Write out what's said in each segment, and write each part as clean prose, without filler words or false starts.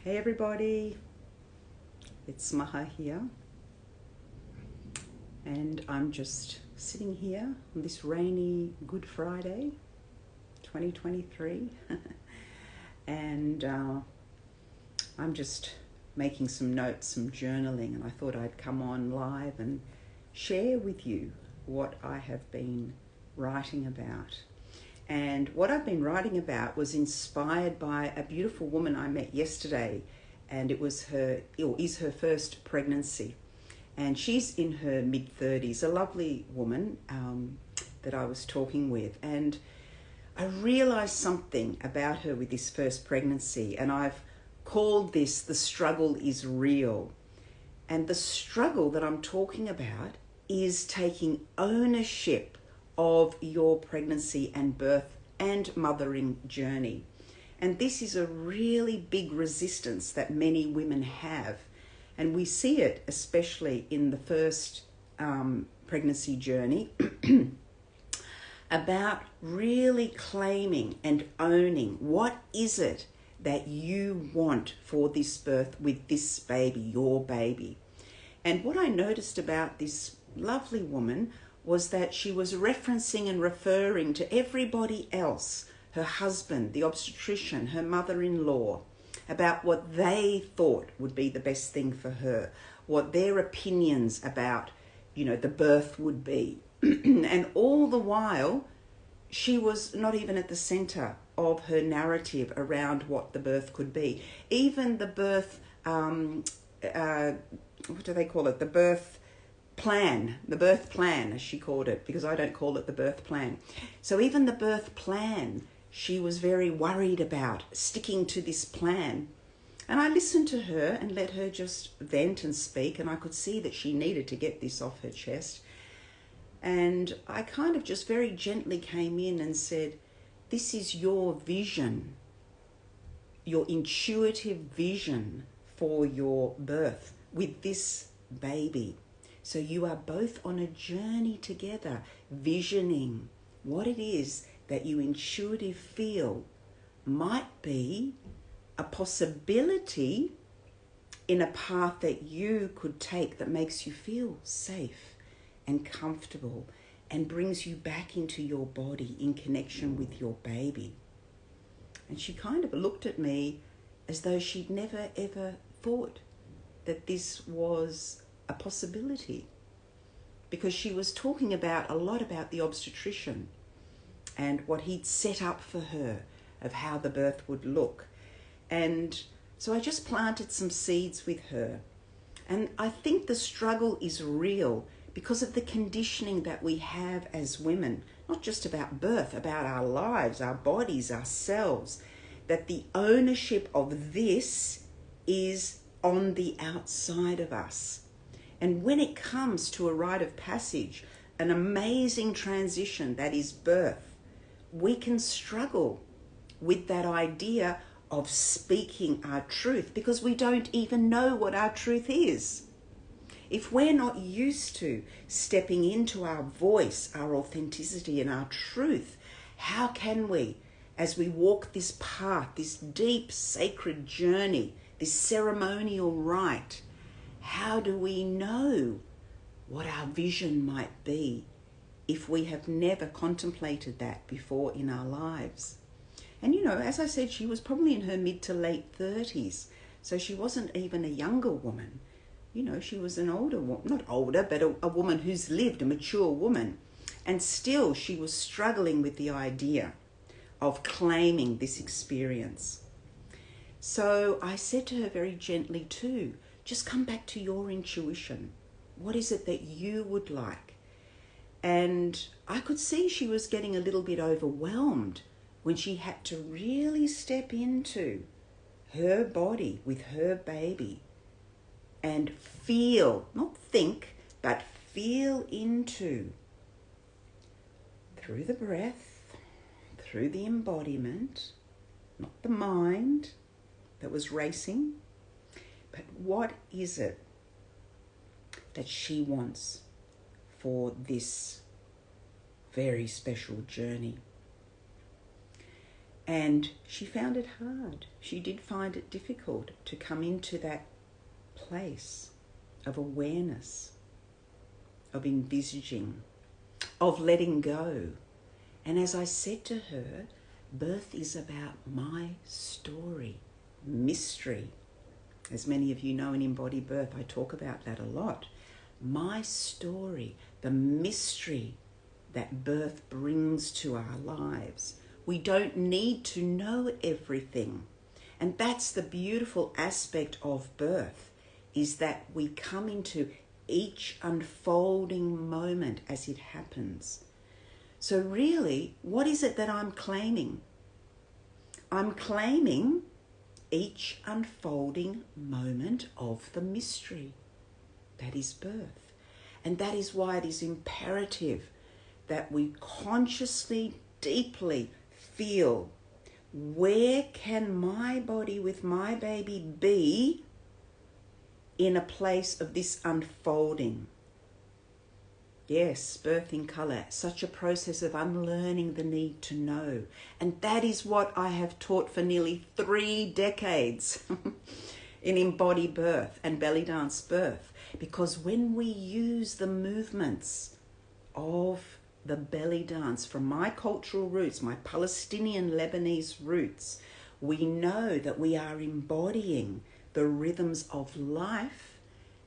Hey everybody, it's Maha here, and I'm just sitting here on this rainy Good Friday 2023 and I'm just making some notes, some journaling, and I thought I'd come on live and share with you what I have been writing about. And what I've been writing about was inspired by a beautiful woman I met yesterday, and it was is her first pregnancy. And she's in her mid-30s, a lovely woman that I was talking with. And I realized something about her with this first pregnancy, and I've called this "The Struggle is Real." And the struggle that I'm talking about is taking ownership of your pregnancy and birth and mothering journey. And this is a really big resistance that many women have. And we see it especially in the first pregnancy journey about really claiming and owning what is it that you want for this birth with this baby, your baby. And what I noticed about this lovely woman was that she was referencing and referring to everybody else, her husband, the obstetrician, her mother-in-law, about what they thought would be the best thing for her, what their opinions about, the birth would be. And all the while, she was not even at the center of her narrative around what the birth could be. Even the birth, what do they call it? The birth plan, as she called it, because I don't call it the birth plan. So even the birth plan, she was very worried about sticking to this plan. And I listened to her and let her just vent and speak, and I could see that she needed to get this off her chest. And I kind of just very gently came in and said, this is your vision, your intuitive vision for your birth with this baby. So you are both on a journey together, visioning what it is that you intuitively feel might be a possibility in a path that you could take that makes you feel safe and comfortable and brings you back into your body in connection with your baby. And she kind of looked at me as though she'd never ever thought that this was a possibility, because she was talking a lot about the obstetrician and what he'd set up for her of how the birth would look. And so I just planted some seeds with her. And I think the struggle is real because of the conditioning that we have as women, not just about birth, about our lives, our bodies, ourselves, that the ownership of this is on the outside of us. And when it comes to a rite of passage, an amazing transition that is birth, we can struggle with that idea of speaking our truth because we don't even know what our truth is. If we're not used to stepping into our voice, our authenticity and our truth, how can we, as we walk this path, this deep sacred journey, this ceremonial rite, how do we know what our vision might be if we have never contemplated that before in our lives? And as I said, she was probably in her mid to late 30s. So she wasn't even a younger woman. She was an older woman, not older, but a woman who's lived, a mature woman. And still she was struggling with the idea of claiming this experience. So I said to her very gently too, just come back to your intuition. What is it that you would like? And I could see she was getting a little bit overwhelmed when she had to really step into her body with her baby and feel, not think, but feel into, through the breath, through the embodiment, not the mind that was racing, but what is it that she wants for this very special journey? And she found it hard. She did find it difficult to come into that place of awareness, of envisaging, of letting go. And as I said to her, birth is about my story, mystery. As many of you know, in EmbodyBirth, I talk about that a lot. My story, the mystery that birth brings to our lives. We don't need to know everything. And that's the beautiful aspect of birth, is that we come into each unfolding moment as it happens. So really, what is it that I'm claiming? I'm claiming each unfolding moment of the mystery that is birth. And that is why it is imperative that we consciously, deeply feel, where can my body with my baby be in a place of this unfolding? Yes, birth in colour, such a process of unlearning the need to know. And that is what I have taught for nearly 3 decades in EmbodyBirth and belly dance birth. Because when we use the movements of the belly dance from my cultural roots, my Palestinian Lebanese roots, we know that we are embodying the rhythms of life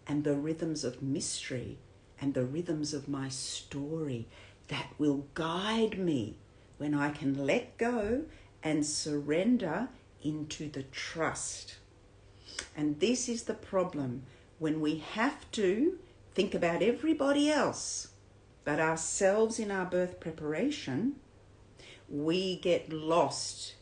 and the rhythms of mystery and the rhythms of my story that will guide me when I can let go and surrender into the trust. And this is the problem, when we have to think about everybody else but ourselves in our birth preparation, we get lost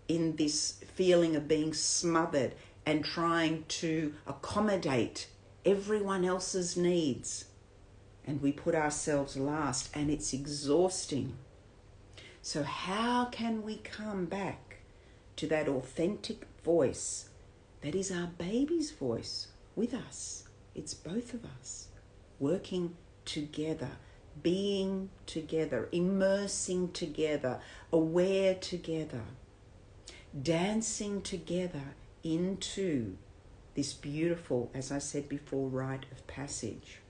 in this feeling of being smothered and trying to accommodate everyone else's needs. And we put ourselves last, and it's exhausting. So how can we come back to that authentic voice that is our baby's voice with us? It's both of us working together, being together, immersing together, aware together, dancing together into this beautiful, as I said before, rite of passage.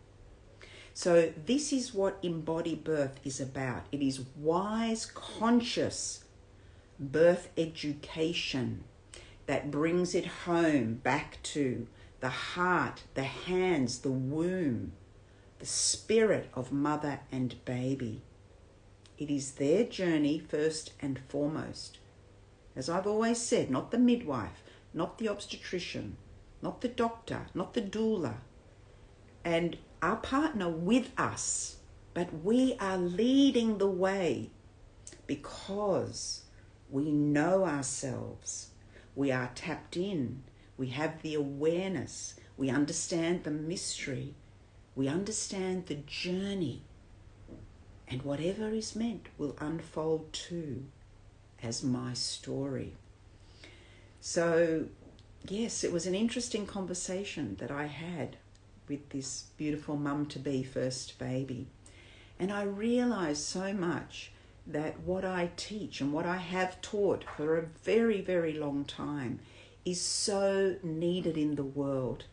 So this is what EmbodyBirth is about. It is wise, conscious birth education that brings it home back to the heart, the hands, the womb, the spirit of mother and baby. It is their journey first and foremost. As I've always said, not the midwife, not the obstetrician, not the doctor, not the doula, and our partner with us, but we are leading the way because we know ourselves. We are tapped in. We have the awareness. We understand the mystery. We understand the journey. And whatever is meant will unfold too as my story. So, yes, it was an interesting conversation that I had with this beautiful mum-to-be first baby. And I realised so much that what I teach and what I have taught for a very, very long time is so needed in the world.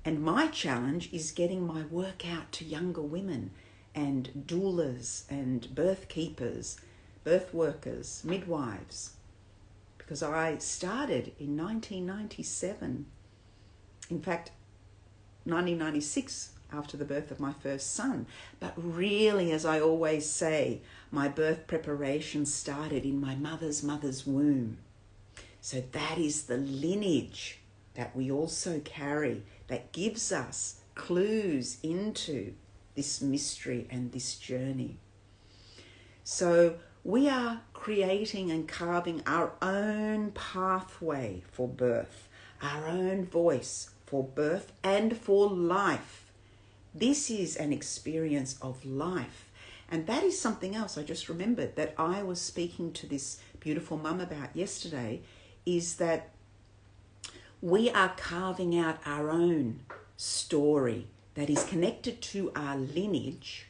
And my challenge is getting my work out to younger women and doulas and birth keepers, birth workers, midwives, because I started in 1997. In fact, 1996, after the birth of my first son. But really, as I always say, my birth preparation started in my mother's womb. So that is the lineage that we also carry that gives us clues into this mystery and this journey. So we are creating and carving our own pathway for birth, our own voice for birth and for life. This is an experience of life. And that is something else I just remembered that I was speaking to this beautiful mum about yesterday, is that we are carving out our own story that is connected to our lineage.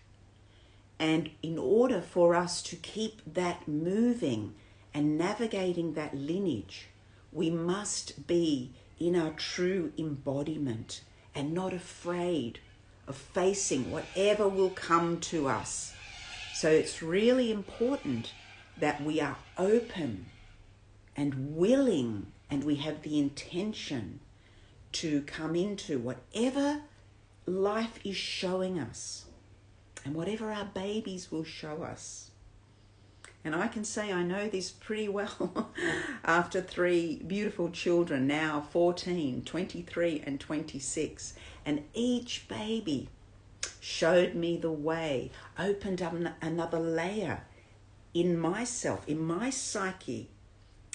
And in order for us to keep that moving and navigating that lineage, we must be in our true embodiment and not afraid of facing whatever will come to us. So it's really important that we are open and willing, and we have the intention to come into whatever life is showing us and whatever our babies will show us. And I can say I know this pretty well after 3 beautiful children, now 14, 23 and 26. And each baby showed me the way, opened up another layer in myself, in my psyche,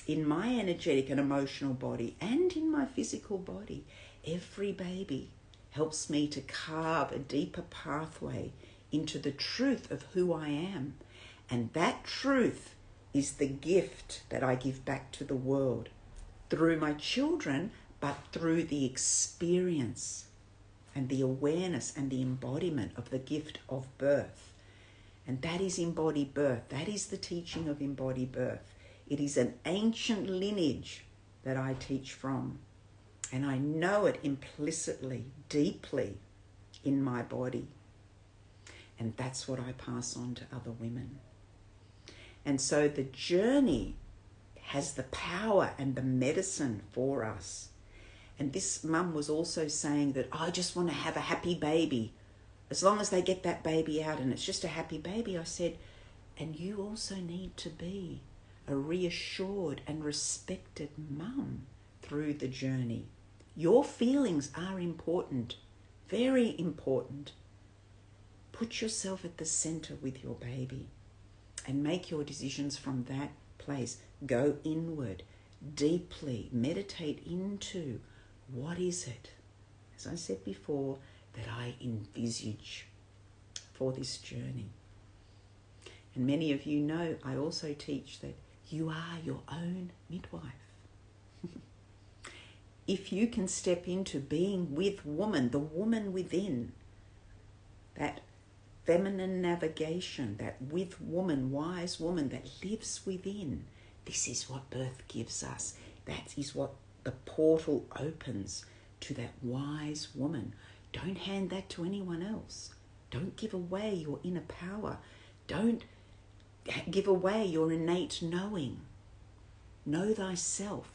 in my energetic and emotional body, and in my physical body. Every baby helps me to carve a deeper pathway into the truth of who I am. And that truth is the gift that I give back to the world through my children, but through the experience and the awareness and the embodiment of the gift of birth. And that is EmbodyBirth. That is the teaching of EmbodyBirth. It is an ancient lineage that I teach from. And I know it implicitly, deeply in my body. And that's what I pass on to other women. And so the journey has the power and the medicine for us. And this mum was also saying that I just want to have a happy baby. As long as they get that baby out and it's just a happy baby, I said, and you also need to be a reassured and respected mum through the journey. Your feelings are important, very important. Put yourself at the center with your baby and make your decisions from that place. Go inward, deeply, meditate into what is it, as I said before, that I envisage for this journey. And many of you know I also teach that you are your own midwife. If you can step into being with woman, the woman within, that feminine navigation, that with woman, wise woman that lives within, this is what birth gives us. That is what the portal opens to that wise woman. Don't hand that to anyone else. Don't give away your inner power. Don't give away your innate knowing. Know thyself.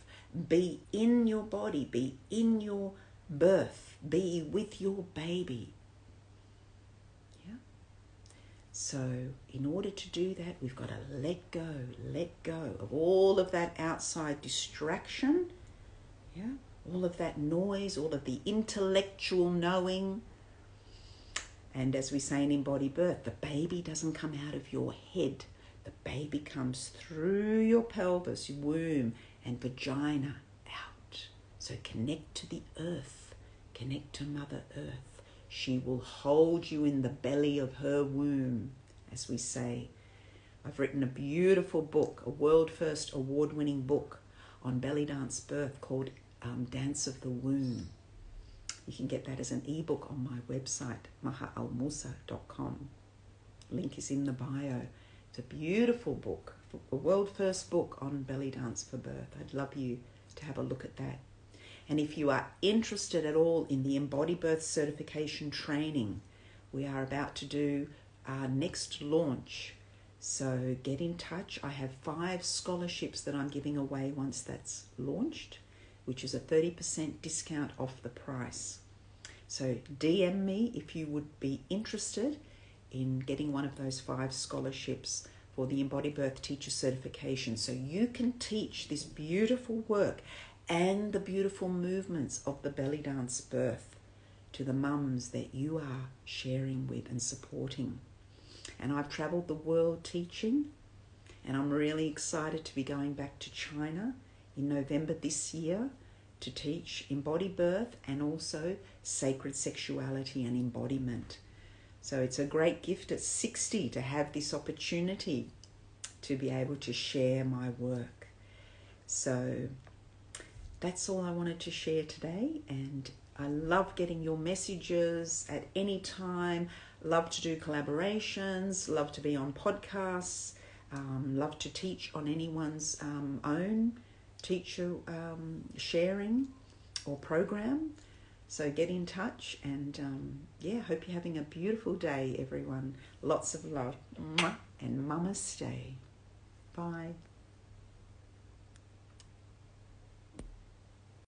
Be in your body. Be in your birth. Be with your baby. Yeah. So in order to do that, we've got to let go of all of that outside distraction. Yeah. All of that noise, all of the intellectual knowing. And as we say in EmbodyBirth, the baby doesn't come out of your head. The baby comes through your pelvis, your womb, and vagina out. So connect to the earth. Connect to Mother Earth. She will hold you in the belly of her womb, as we say. I've written a beautiful book, a world first award-winning book on belly dance birth called Dance of the Womb. You can get that as an ebook on my website, mahaalmusa.com. Link is in the bio. It's a beautiful book, a world first book on belly dance for birth. I'd love you to have a look at that. And if you are interested at all in the EmbodyBirth certification training, we are about to do our next launch. So get in touch. I have 5 scholarships that I'm giving away once that's launched, which is a 30% discount off the price. So DM me if you would be interested in getting one of those 5 scholarships for the EmbodyBirth teacher certification, so you can teach this beautiful work and the beautiful movements of the belly dance birth to the mums that you are sharing with and supporting. And I've traveled the world teaching, and I'm really excited to be going back to China in November this year to teach EmbodyBirth and also sacred sexuality and embodiment. So it's a great gift at 60 to have this opportunity to be able to share my work. So that's all I wanted to share today, and I love getting your messages at any time. Love to do collaborations, love to be on podcasts. Love to teach on anyone's own teacher sharing or program. So get in touch, and hope you're having a beautiful day, everyone. Lots of love. Mwah. And Namaste. Bye.